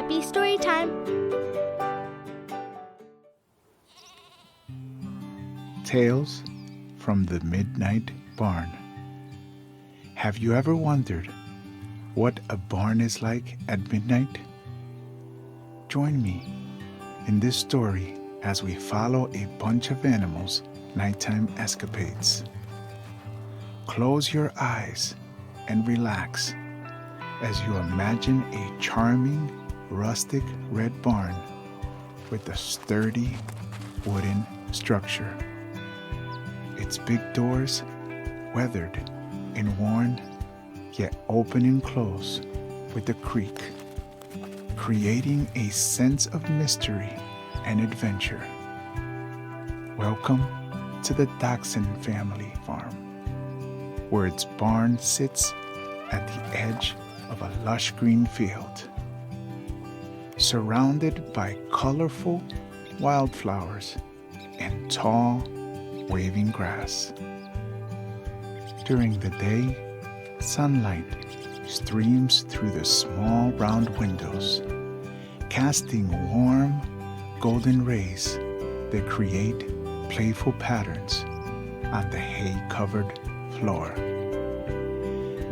Happy story time! Tales from the Midnight Barn. Have you ever wondered what a barn is like at midnight? Join me in this story as we follow a bunch of animals' nighttime escapades. Close your eyes and relax as you imagine a charming, rustic red barn with a sturdy wooden structure. Its big doors weathered and worn, yet open and close with a creak, creating a sense of mystery and adventure. Welcome to the Dachshund family farm, where its barn sits at the edge of a lush green field, surrounded by colorful wildflowers and tall, waving grass. During the day, sunlight streams through the small round windows, casting warm, golden rays that create playful patterns on the hay-covered floor.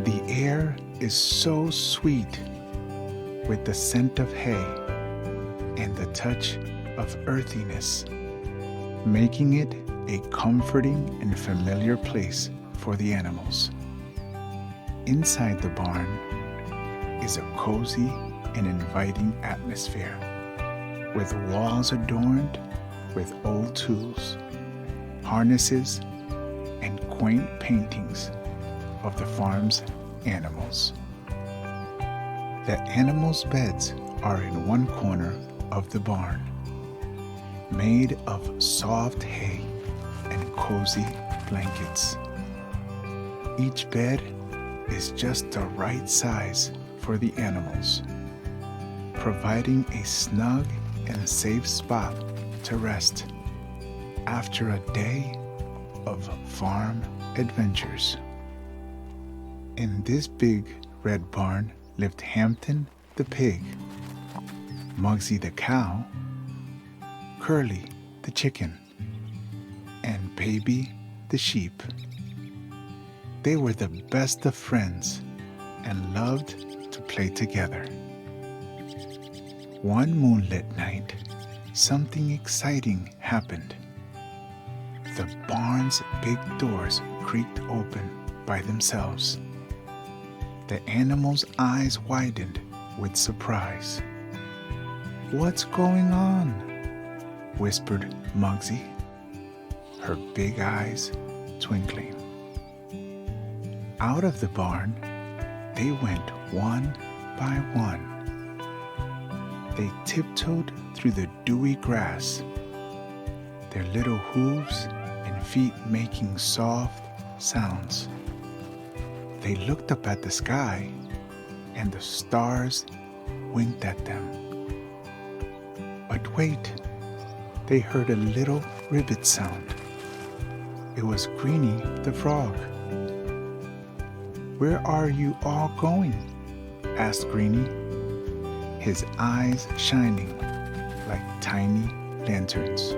The air is so sweet with the scent of hay and the touch of earthiness, making it a comforting and familiar place for the animals. Inside the barn is a cozy and inviting atmosphere, with walls adorned with old tools, harnesses, and quaint paintings of the farm's animals. The animals' beds are in one corner of the barn, made of soft hay and cozy blankets. Each bed is just the right size for the animals, providing a snug and safe spot to rest after a day of farm adventures. In this big red barn lived Hampton the pig, Muggsy the cow, Curly the chicken, and Baby the sheep. They were the best of friends and loved to play together. One moonlit night, something exciting happened. The barn's big doors creaked open by themselves. The animals' eyes widened with surprise. "What's going on?" whispered Muggsy, her big eyes twinkling. Out of the barn, they went one by one. They tiptoed through the dewy grass, their little hooves and feet making soft sounds. They looked up at the sky, and the stars winked at them. But wait, they heard a little ribbit sound. It was Greenie the frog. "Where are you all going?" asked Greenie, his eyes shining like tiny lanterns.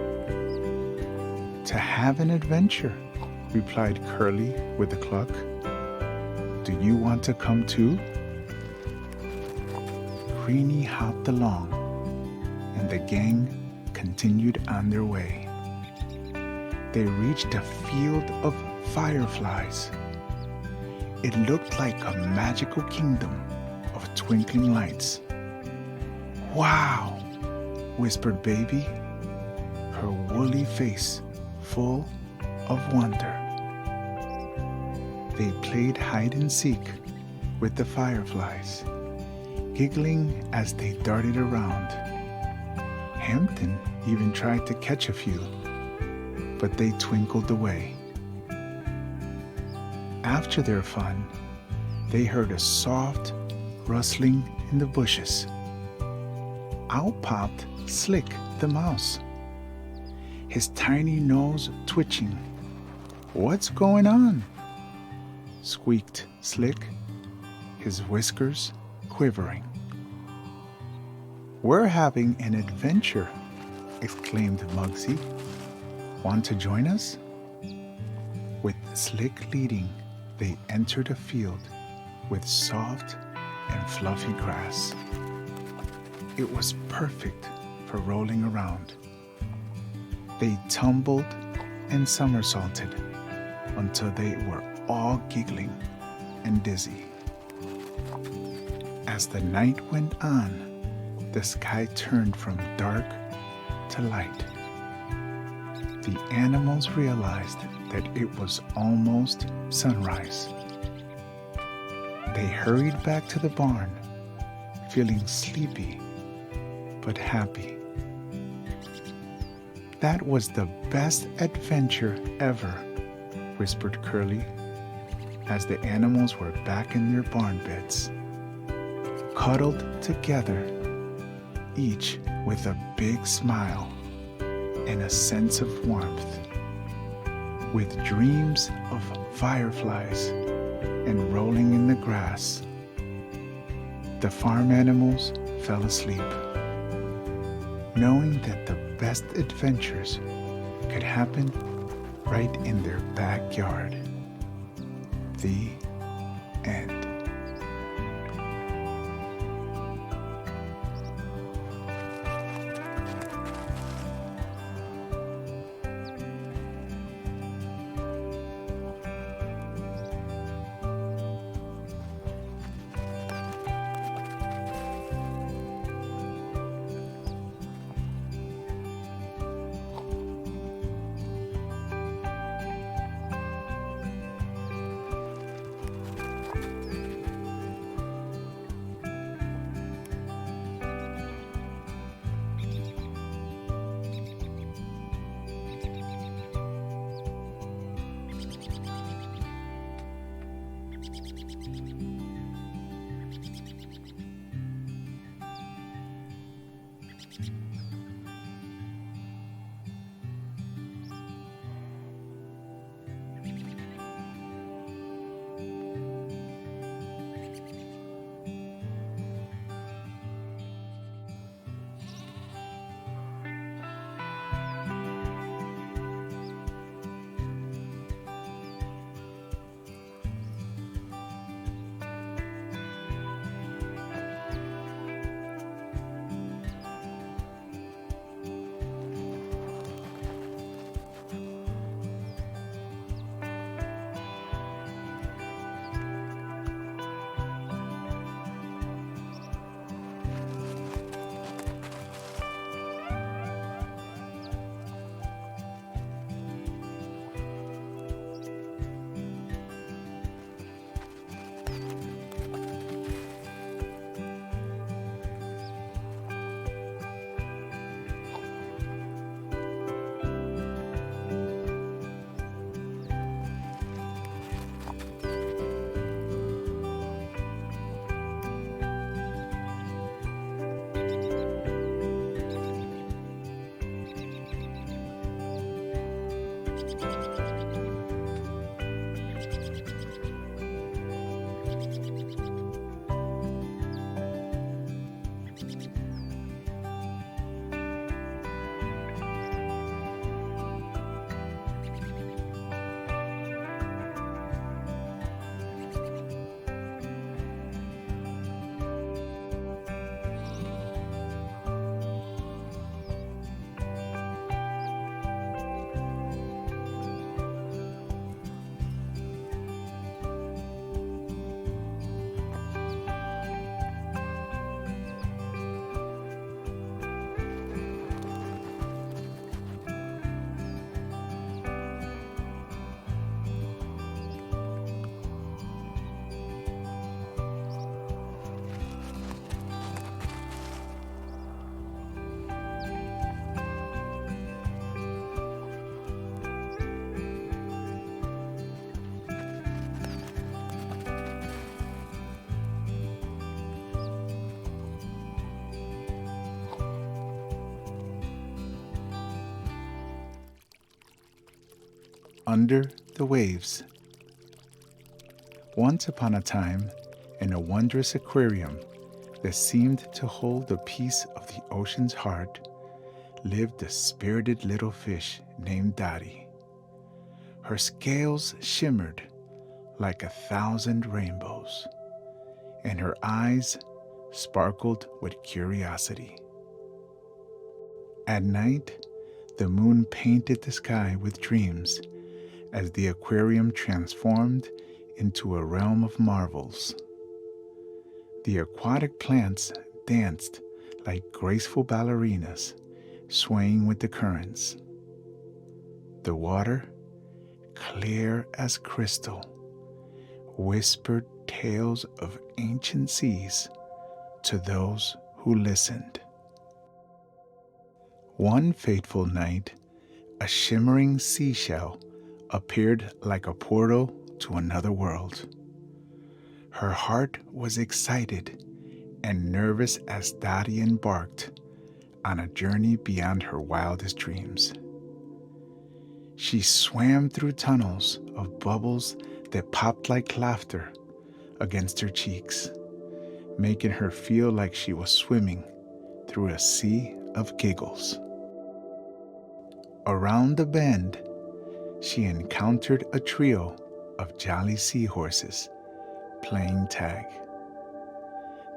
"To have an adventure," replied Curly with a cluck. "Do you want to come too?" Greenie hopped along, and the gang continued on their way. They reached a field of fireflies. It looked like a magical kingdom of twinkling lights. "Wow!" whispered Baby, her woolly face full of wonder. They played hide and seek with the fireflies, giggling as they darted around. Hampton even tried to catch a few, but they twinkled away. After their fun, they heard a soft rustling in the bushes. Out popped Slick the mouse, his tiny nose twitching. "What's going on?" squeaked Slick, his whiskers quivering. "We're having an adventure," exclaimed Muggsy. "Want to join us?" With Slick leading, they entered a field with soft and fluffy grass. It was perfect for rolling around. They tumbled and somersaulted until they were all giggling and dizzy. As the night went on, the sky turned from dark to light. The animals realized that it was almost sunrise. They hurried back to the barn, feeling sleepy but happy. "That was the best adventure ever," whispered Curly, as the animals were back in their barn beds, cuddled together, each with a big smile and a sense of warmth. With dreams of fireflies and rolling in the grass, the farm animals fell asleep, knowing that the best adventures could happen right in their backyard. The end. Under the Waves. Once upon a time, in a wondrous aquarium that seemed to hold the piece of the ocean's heart, lived a spirited little fish named Dottie. Her scales shimmered like 1,000 rainbows, and her eyes sparkled with curiosity. At night, the moon painted the sky with dreams as the aquarium transformed into a realm of marvels. The aquatic plants danced like graceful ballerinas, swaying with the currents. The water, clear as crystal, whispered tales of ancient seas to those who listened. One fateful night, a shimmering seashell appeared like a portal to another world. Her heart was excited and nervous as Dottie embarked on a journey beyond her wildest dreams. She swam through tunnels of bubbles that popped like laughter against her cheeks, making her feel like she was swimming through a sea of giggles. Around the bend, she encountered a trio of jolly seahorses playing tag.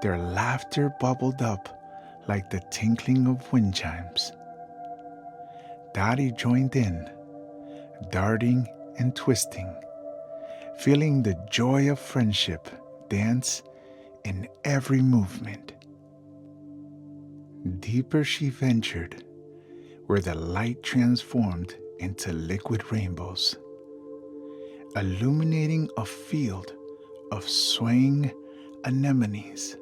Their laughter bubbled up like the tinkling of wind chimes. Dottie joined in, darting and twisting, feeling the joy of friendship dance in every movement. Deeper she ventured, where the light transformed into liquid rainbows, illuminating a field of swaying anemones.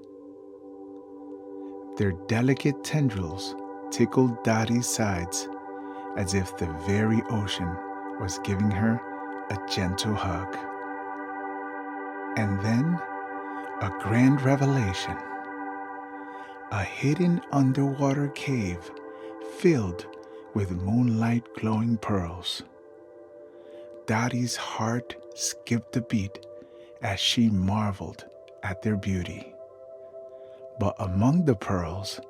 Their delicate tendrils tickled Dottie's sides as if the very ocean was giving her a gentle hug. And then, a grand revelation. A hidden underwater cave filled with moonlight glowing pearls. Dottie's heart skipped a beat as she marveled at their beauty. But among the pearls,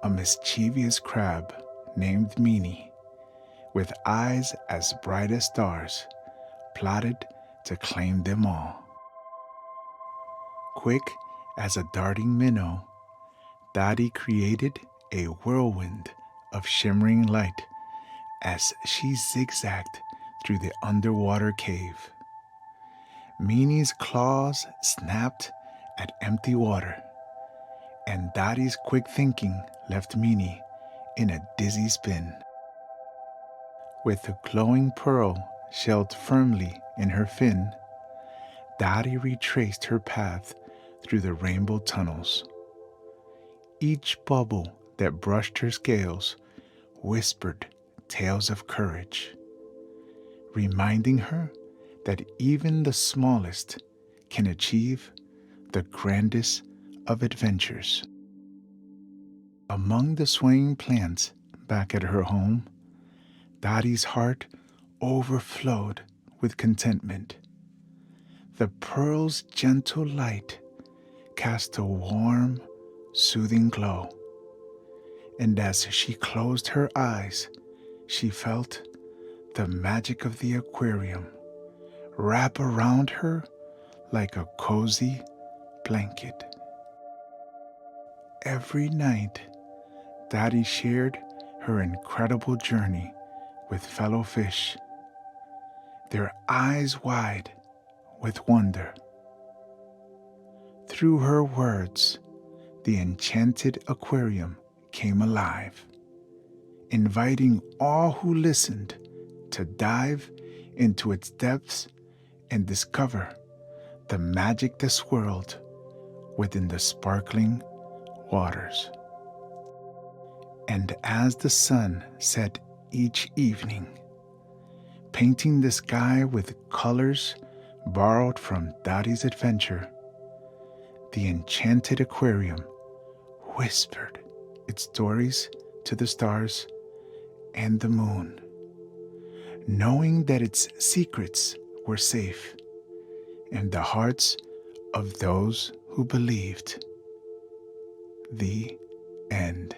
a mischievous crab named Meanie, with eyes as bright as stars, plotted to claim them all. Quick as a darting minnow, Dottie created a whirlwind of shimmering light as she zigzagged through the underwater cave. Meanie's claws snapped at empty water, and Dottie's quick thinking left Meanie in a dizzy spin. With a glowing pearl shelled firmly in her fin, Dottie retraced her path through the rainbow tunnels. Each bubble that brushed her scales whispered tales of courage, reminding her that even the smallest can achieve the grandest of adventures. Among the swaying plants back at her home, Dottie's heart overflowed with contentment. The pearl's gentle light cast a warm, soothing glow, and as she closed her eyes, she felt the magic of the aquarium wrap around her like a cozy blanket. Every night, Dottie shared her incredible journey with fellow fish, their eyes wide with wonder. Through her words, the enchanted aquarium came alive, inviting all who listened to dive into its depths and discover the magic that swirled within the sparkling waters. And as the sun set each evening, painting the sky with colors borrowed from Dottie's adventure, the enchanted aquarium whispered its stories to the stars and the moon, knowing that its secrets were safe in the hearts of those who believed. The end.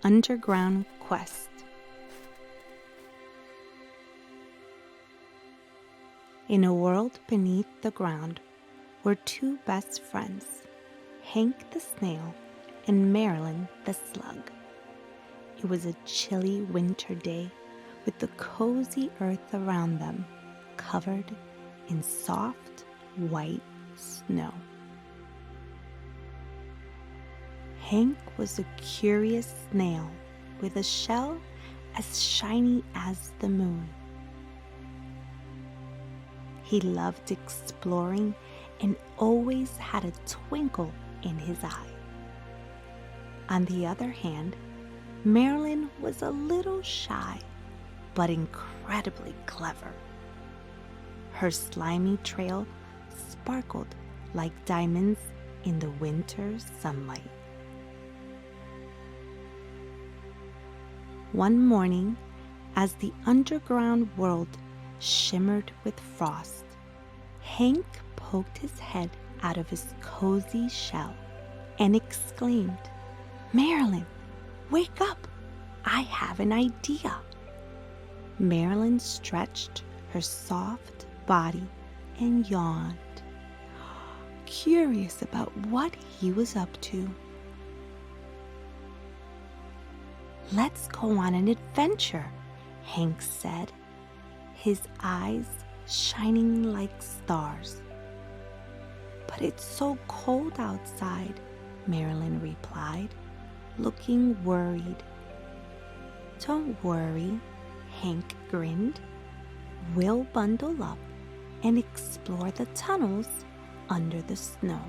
Underground Quest. In a world beneath the ground were two best friends, Hank the snail and Marilyn the slug. It was a chilly winter day with the cozy earth around them, covered in soft white snow. Hank was a curious snail with a shell as shiny as the moon. He loved exploring and always had a twinkle in his eye. On the other hand, Marilyn was a little shy, but incredibly clever. Her slimy trail sparkled like diamonds in the winter sunlight. One morning, as the underground world shimmered with frost, Hank poked his head out of his cozy shell and exclaimed, "Marilyn, wake up! I have an idea." Marilyn stretched her soft body and yawned, curious about what he was up to. "Let's go on an adventure," Hank said, his eyes shining like stars. "But it's so cold outside," Marilyn replied, looking worried. "Don't worry," Hank grinned. "We'll bundle up and explore the tunnels under the snow."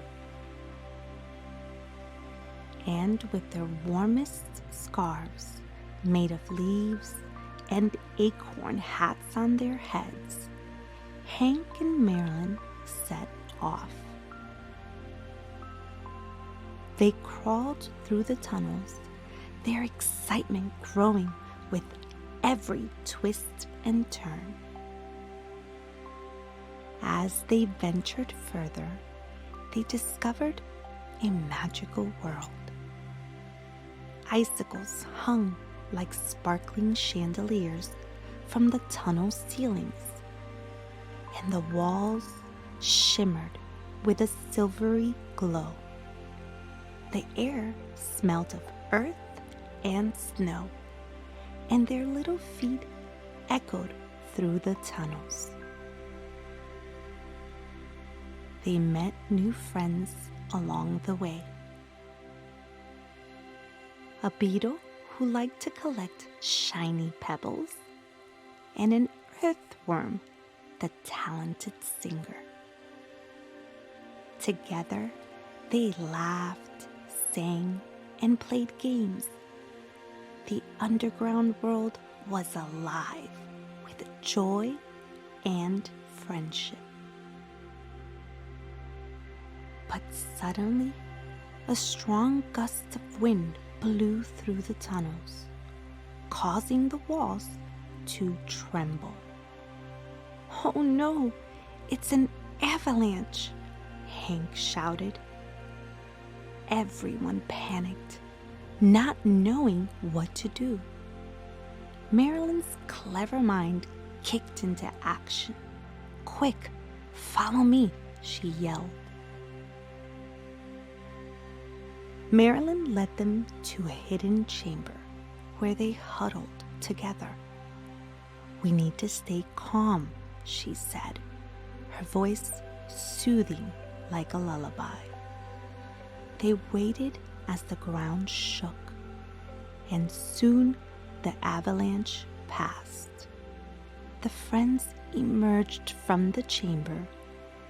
And with their warmest scarves made of leaves and acorn hats on their heads, Hank and Marilyn set off. They crawled through the tunnels, their excitement growing with every twist and turn. As they ventured further, they discovered a magical world. Icicles hung like sparkling chandeliers from the tunnel ceilings, and the walls shimmered with a silvery glow. The air smelled of earth and snow, and their little feet echoed through the tunnels. They met new friends along the way. A beetle who liked to collect shiny pebbles, and an earthworm, the talented singer. Together, they laughed, sang, and played games. The underground world was alive with joy and friendship. But suddenly, a strong gust of wind blew through the tunnels, causing the walls to tremble. "Oh no, it's an avalanche!" Hank shouted. Everyone panicked, not knowing what to do. Marilyn's clever mind kicked into action. "Quick, follow me," she yelled. Marilyn led them to a hidden chamber where they huddled together. "We need to stay calm," she said, her voice soothing like a lullaby. They waited as the ground shook, and soon the avalanche passed. The friends emerged from the chamber,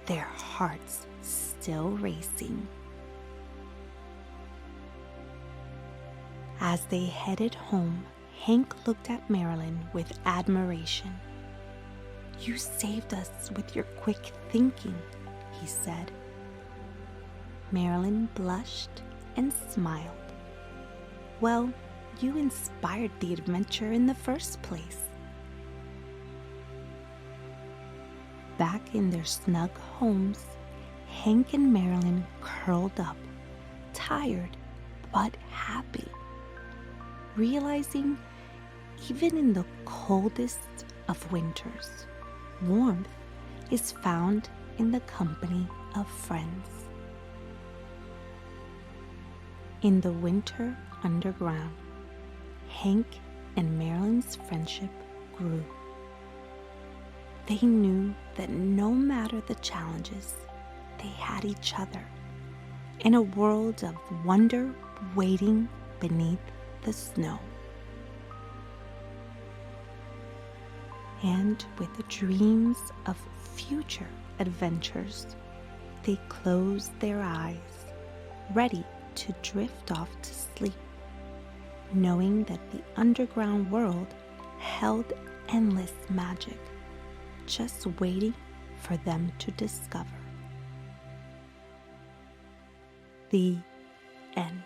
their hearts still racing. As they headed home, Hank looked at Marilyn with admiration. "You saved us with your quick thinking," he said. Marilyn blushed and smiled. "Well, you inspired the adventure in the first place." Back in their snug homes, Hank and Marilyn curled up, tired but happy, realizing even in the coldest of winters, warmth is found in the company of friends. In the winter underground, Hank and Marilyn's friendship grew. They knew that no matter the challenges, they had each other in a world of wonder waiting beneath the snow. And with the dreams of future adventures, they closed their eyes, ready to drift off to sleep, knowing that the underground world held endless magic, just waiting for them to discover. The end.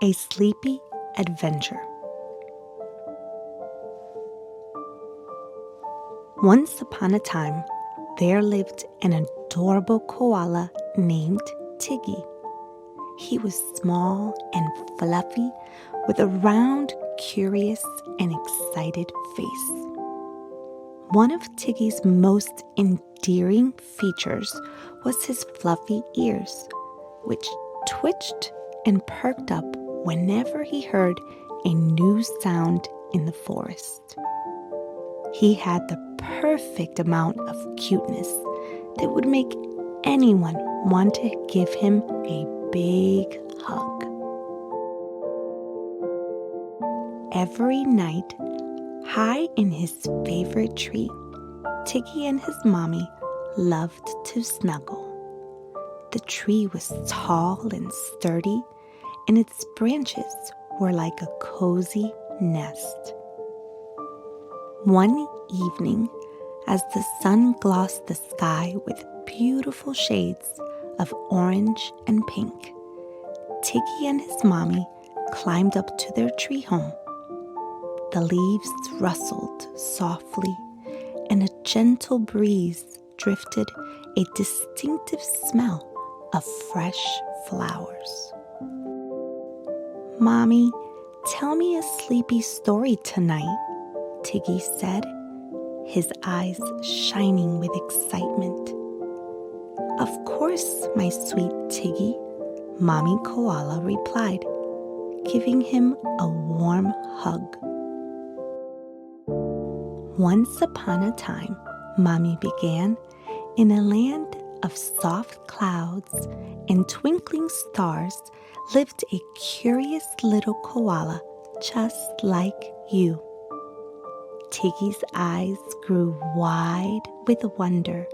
A Sleepy Adventure. Once upon a time, there lived an adorable koala named Tiggy. He was small and fluffy with a round, curious, and excited face. One of Tiggy's most endearing features was his fluffy ears, which twitched and perked up whenever he heard a new sound in the forest. He had the perfect amount of cuteness that would make anyone want to give him a big hug. Every night, high in his favorite tree, Tiggy and his mommy loved to snuggle. The tree was tall and sturdy, and its branches were like a cozy nest. One evening, as the sun glossed the sky with beautiful shades of orange and pink, Tiggy and his mommy climbed up to their tree home. The leaves rustled softly, and a gentle breeze drifted a distinctive smell of fresh flowers. "Mommy, tell me a sleepy story tonight," Tiggy said, his eyes shining with excitement. "Of course, my sweet Tiggy," Mommy Koala replied, giving him a warm hug. Once upon a time, Mommy began, in a land of soft clouds and twinkling stars lived a curious little koala just like you. Tiggy's eyes grew wide with wonder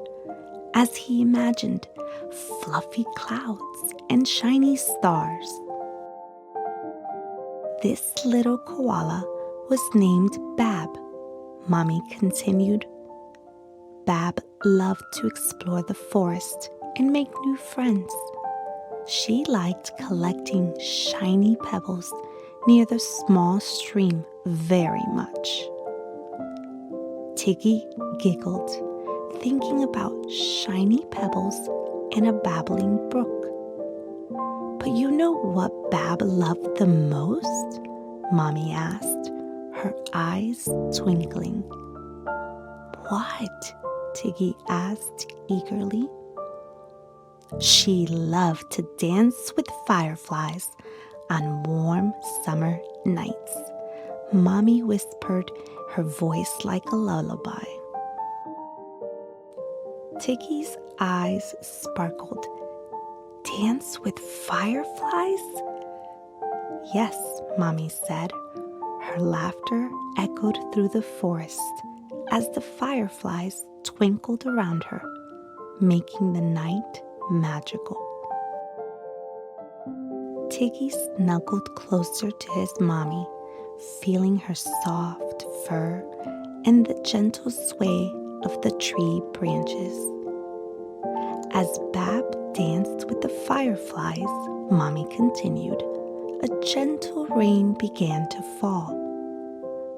as he imagined fluffy clouds and shiny stars. This little koala was named Bab, Mommy continued. Bab loved to explore the forest and make new friends. She liked collecting shiny pebbles near the small stream very much. Tiggy giggled, thinking about shiny pebbles and a babbling brook. "But you know what Bab loved the most?" Mommy asked, her eyes twinkling. "What?" Tiggy asked eagerly. "She loved to dance with fireflies on warm summer nights," Mommy whispered, her voice like a lullaby. Tiggy's eyes sparkled. "Dance with fireflies?" "Yes," Mommy said. Her laughter echoed through the forest as the fireflies twinkled around her, making the night magical. Tiggy snuggled closer to his mommy, feeling her soft fur and the gentle sway of the tree branches. As Bab danced with the fireflies, Mommy continued, a gentle rain began to fall.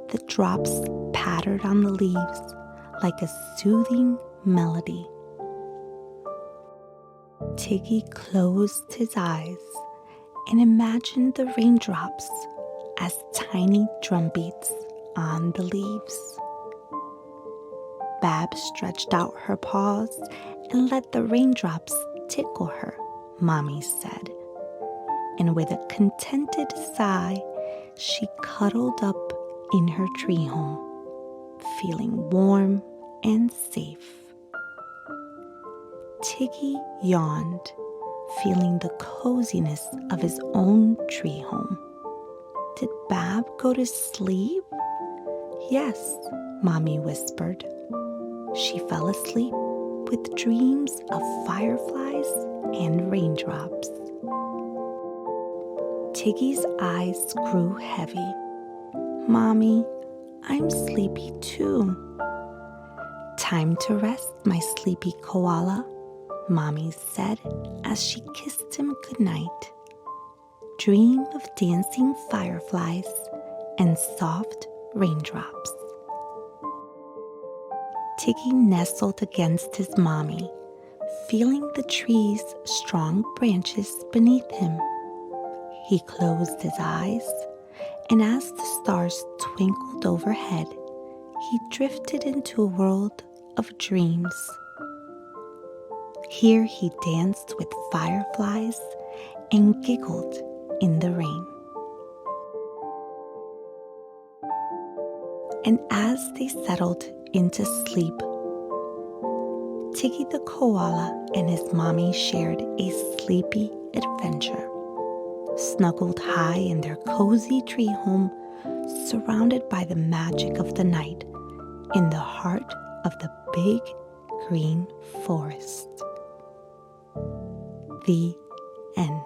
The drops pattered on the leaves like a soothing melody. Tiggy closed his eyes and imagined the raindrops as tiny drumbeats on the leaves. Bab stretched out her paws and let the raindrops tickle her, Mommy said. And with a contented sigh, she cuddled up in her tree home, feeling warm and safe. Tiggy yawned, feeling the coziness of his own tree home. Did Bab go to sleep? Yes, Mommy whispered. She fell asleep with dreams of fireflies and raindrops. Tiggy's eyes grew heavy. Mommy, I'm sleepy too. Time to rest, my sleepy koala, Mommy said as she kissed him goodnight. Dream of dancing fireflies and soft raindrops. Tiggy nestled against his mommy, feeling the tree's strong branches beneath him. He closed his eyes, and as the stars twinkled overhead, he drifted into a world of dreams. Here he danced with fireflies and giggled in the rain. And as they settled into sleep. Tiggy the koala and his mommy shared a sleepy adventure, snuggled high in their cozy tree home, surrounded by the magic of the night in the heart of the big green forest. The end.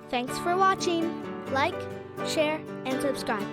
Thanks for watching. Like, share, and subscribe.